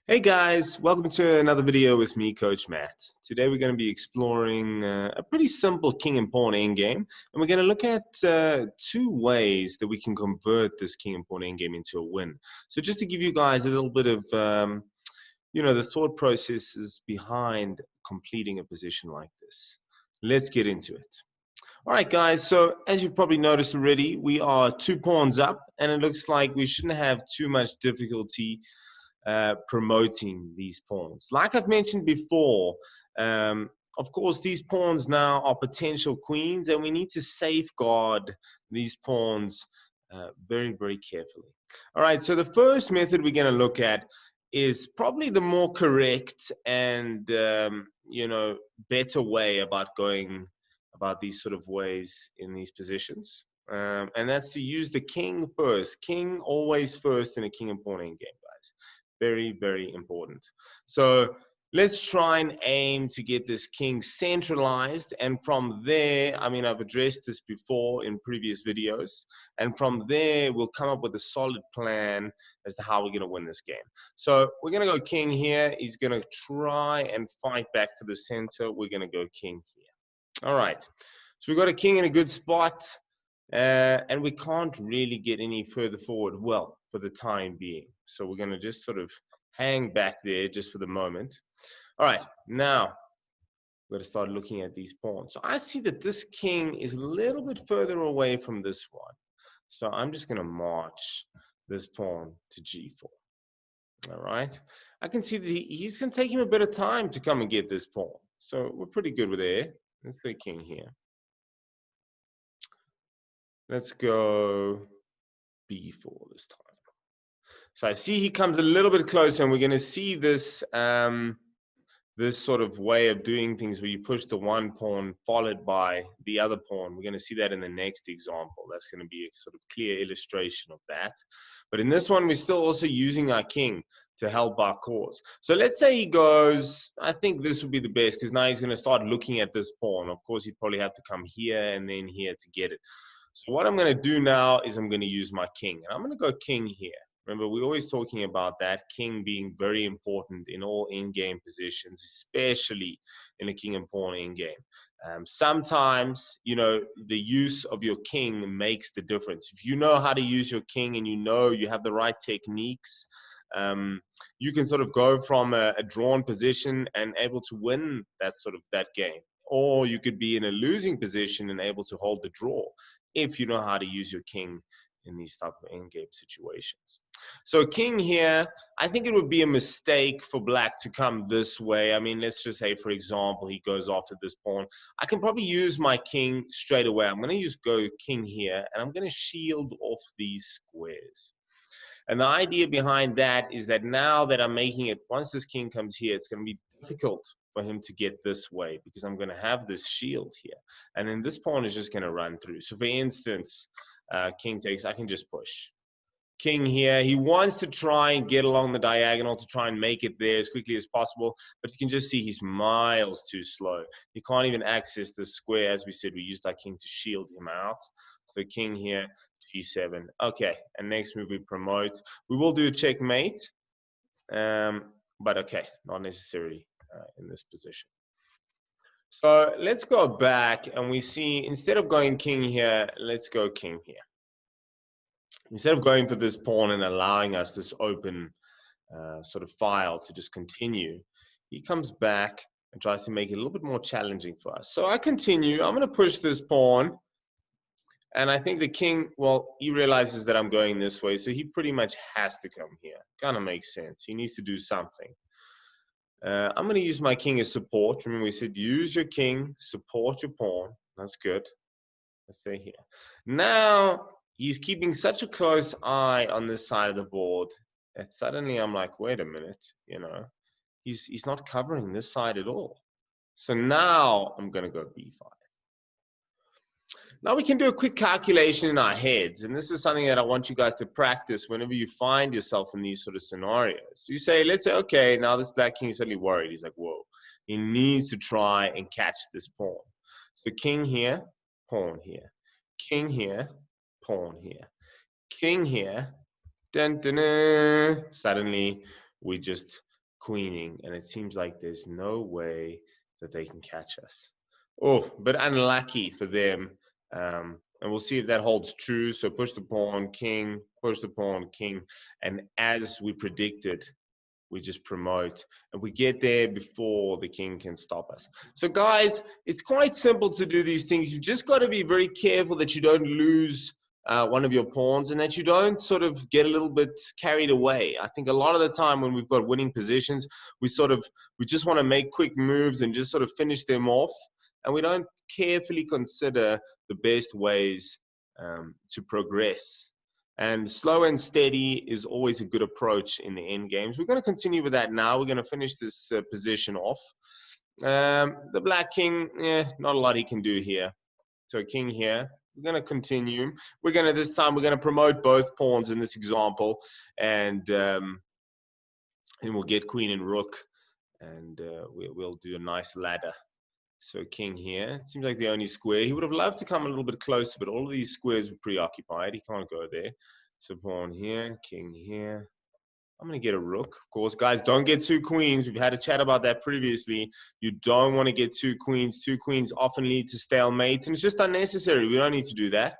Hey guys, welcome to another video with me, Coach Matt. Today we're going to be exploring a pretty simple king and pawn endgame, and we're going to look at two ways that we can convert this king and pawn endgame into a win. So just to give you guys a little bit of, the thought processes behind completing a position like this. Let's get into it. All right, guys, so as you've probably noticed already, we are 2 pawns up, and it looks like we shouldn't have too much difficulty promoting these pawns. Like I've mentioned before, of course, these pawns now are potential queens, and we need to safeguard these pawns very, very carefully. All right, so the first method we're going to look at is probably the more correct and better way about going about these sort of ways in these positions. And that's to use the king first. King always first in a king and pawn endgame, guys. Very, very important. So let's try and aim to get this king centralized. And from there, I've addressed this before in previous videos. And from there, we'll come up with a solid plan as to how we're going to win this game. So we're going to go king here. He's going to try and fight back to the center. We're going to go king here. All right. So we've got a king in a good spot. And we can't really get any further forward, well, for the time being. So we're going to just sort of hang back there just for the moment. All right, now we're going to start looking at these pawns. So I see that this king is a little bit further away from this one. So I'm just going to march this pawn to g4. All right, I can see that he's going to take him a bit of time to come and get this pawn. So we're pretty good with there. Let's the king here. Let's go b4 this time. So I see he comes a little bit closer, and we're going to see this this sort of way of doing things where you push the one pawn followed by the other pawn. We're going to see that in the next example. That's going to be a sort of clear illustration of that. But in this one, we're still also using our king to help our cause. So let's say he goes, I think this would be the best, because now he's going to start looking at this pawn. Of course, he'd probably have to come here and then here to get it. So what I'm going to do now is I'm going to use my king. And I'm going to go king here. Remember, we're always talking about that king being very important in all in-game positions, especially in a king and pawn in-game. Sometimes, the use of your king makes the difference. If you know how to use your king and you have the right techniques, you can sort of go from a drawn position and able to win that game. Or you could be in a losing position and able to hold the draw if you know how to use your king in these type of endgame situations. So king here, I think it would be a mistake for black to come this way. Let's just say, for example, he goes after this pawn. I can probably use my king straight away. I'm going to go king here, and I'm going to shield off these squares. And the idea behind that is that now that I'm making it, once this king comes here, it's going to be difficult for him to get this way because I'm going to have this shield here. And then this pawn is just going to run through. So for instance, king takes, I can just push. King here, he wants to try and get along the diagonal to try and make it there as quickly as possible, but you can just see he's miles too slow. He can't even access the square. As we said, we used our king to shield him out. So king here, g7. Okay, and next move we promote. We will do a checkmate, but okay, not necessary in this position. So let's go back, and we see instead of going king here, let's go king here. Instead of going for this pawn and allowing us this open sort of file to just continue, he comes back and tries to make it a little bit more challenging for us. So I continue. I'm going to push this pawn. And I think the king, well, he realizes that I'm going this way, so he pretty much has to come here. Kind of makes sense. He needs to do something. I'm going to use my king as support. Remember, we said use your king, support your pawn. That's good. Let's say here. Now, he's keeping such a close eye on this side of the board that suddenly I'm like, wait a minute, he's not covering this side at all. So now I'm going to go b5. Now we can do a quick calculation in our heads, and this is something that I want you guys to practice whenever you find yourself in these sort of scenarios. So you say, let's say, okay, now this black king is suddenly worried. He's like, whoa, he needs to try and catch this pawn. So king here, pawn here, king here, pawn here, king here, dun, dun, dun. Suddenly we just queening, and it seems like there's no way that they can catch us. Oh, but unlucky for them. And we'll see if that holds true. So push the pawn, king, push the pawn, king. And as we predicted, we just promote and we get there before the king can stop us. So guys, it's quite simple to do these things. You just got to be very careful that you don't lose one of your pawns and that you don't sort of get a little bit carried away. I think a lot of the time when we've got winning positions, we just want to make quick moves and just sort of finish them off, and we don't carefully consider the best ways to progress. And slow and steady is always a good approach in the end games. We're going to continue with that now. We're going to finish this position off. The black king, not a lot he can do here. So king here. We're going to continue. This time we're going to promote both pawns in this example, and we'll get queen and rook, and we'll do a nice ladder. So king here. Seems like the only square. He would have loved to come a little bit closer, but all of these squares were preoccupied. He can't go there. So pawn here, king here. I'm going to get a rook. Of course, guys, don't get two queens. We've had a chat about that previously. You don't want to get two queens. Two queens often lead to stalemate, and it's just unnecessary. We don't need to do that.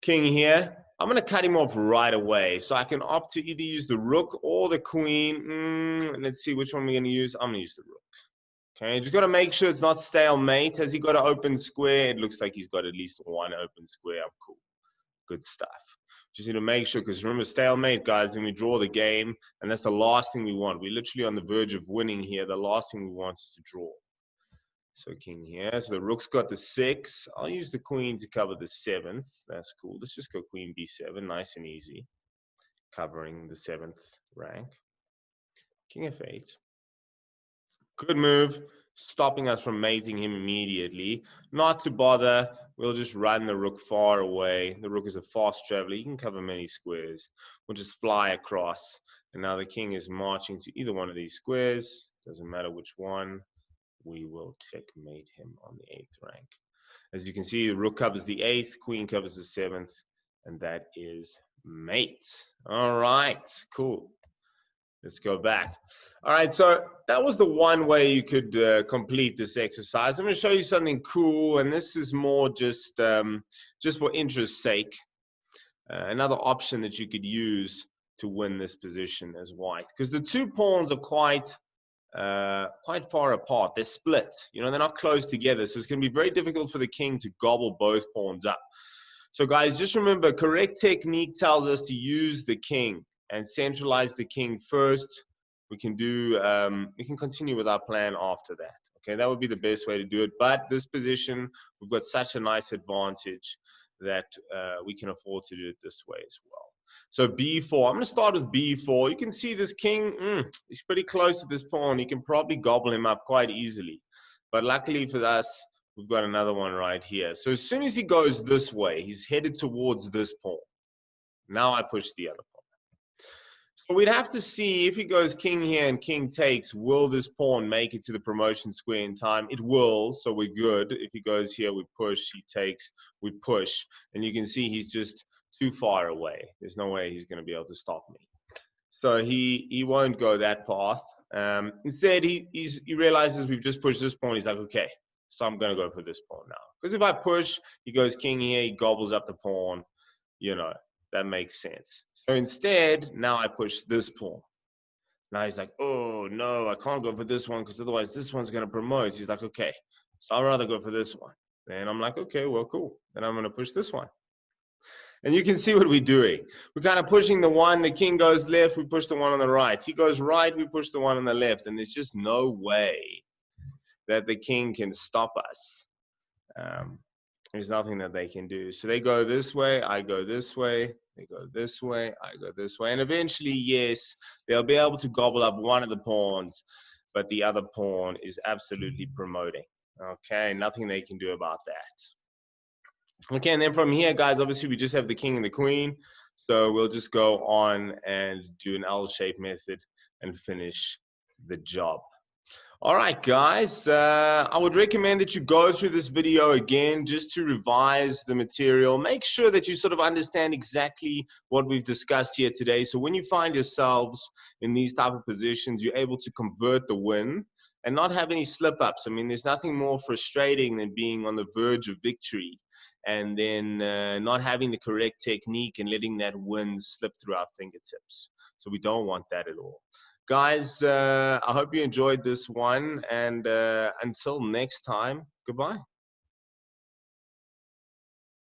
King here. I'm going to cut him off right away. So I can opt to either use the rook or the queen. Let's see which one we're going to use. I'm going to use the rook. Okay, just got to make sure it's not stalemate. Has he got an open square? It looks like he's got at least one open square. Cool. Good stuff. Just need to make sure, because remember, stalemate, guys, then we draw the game, and that's the last thing we want. We're literally on the verge of winning here. The last thing we want is to draw. So king here. So the rook's got the 6. I'll use the queen to cover the 7th. That's cool. Let's just go queen b7. Nice and easy. Covering the 7th rank. King f8. Good move, stopping us from mating him immediately. Not to bother, we'll just run the rook far away. The rook is a fast traveler. He can cover many squares. We'll just fly across. And now the king is marching to either one of these squares. Doesn't matter which one. We will checkmate him on the 8th rank. As you can see, the rook covers the 8th, queen covers the 7th, and that is mate. All right, cool. Let's go back. All right, so that was the one way you could complete this exercise. I'm going to show you something cool, and this is more just for interest's sake. Another option that you could use to win this position as white, because the two pawns are quite far apart. They're split. You know, they're not close together, so it's going to be very difficult for the king to gobble both pawns up. So, guys, just remember, correct technique tells us to use the king and centralize the king first. We can continue with our plan after that. Okay, that would be the best way to do it. But this position, we've got such a nice advantage that we can afford to do it this way as well. So b4, I'm going to start with b4. You can see this king, he's pretty close to this pawn. You can probably gobble him up quite easily. But luckily for us, we've got another one right here. So as soon as he goes this way, he's headed towards this pawn. Now I push the other pawn. So we'd have to see if he goes king here and king takes, will this pawn make it to the promotion square in time? It will, so we're good. If he goes here, we push, he takes, we push. And you can see he's just too far away. There's no way he's going to be able to stop me. So he won't go that path. Instead, he realizes we've just pushed this pawn. He's like, okay, so I'm going to go for this pawn now. Because if I push, he goes king here, he gobbles up the pawn, you know. That makes sense. So instead, now I push this pawn. Now he's like, oh, no, I can't go for this one because otherwise this one's going to promote. He's like, okay, so I'd rather go for this one. Then I'm like, okay, well, cool. Then I'm going to push this one. And you can see what we're doing. We're kind of pushing the one. The king goes left. We push the one on the right. He goes right. We push the one on the left. And there's just no way that the king can stop us. There's nothing that they can do. So they go this way, I go this way, they go this way, I go this way. And eventually, yes, they'll be able to gobble up one of the pawns, but the other pawn is absolutely promoting. Okay, nothing they can do about that. Okay, and then from here, guys, obviously we just have the king and the queen. So we'll just go on and do an L-shaped method and finish the job. All right, guys, I would recommend that you go through this video again just to revise the material. Make sure that you sort of understand exactly what we've discussed here today. So when you find yourselves in these type of positions, you're able to convert the win and not have any slip-ups. I mean, there's nothing more frustrating than being on the verge of victory and then not having the correct technique and letting that win slip through our fingertips. So we don't want that at all. Guys, I hope you enjoyed this one, and until next time, goodbye.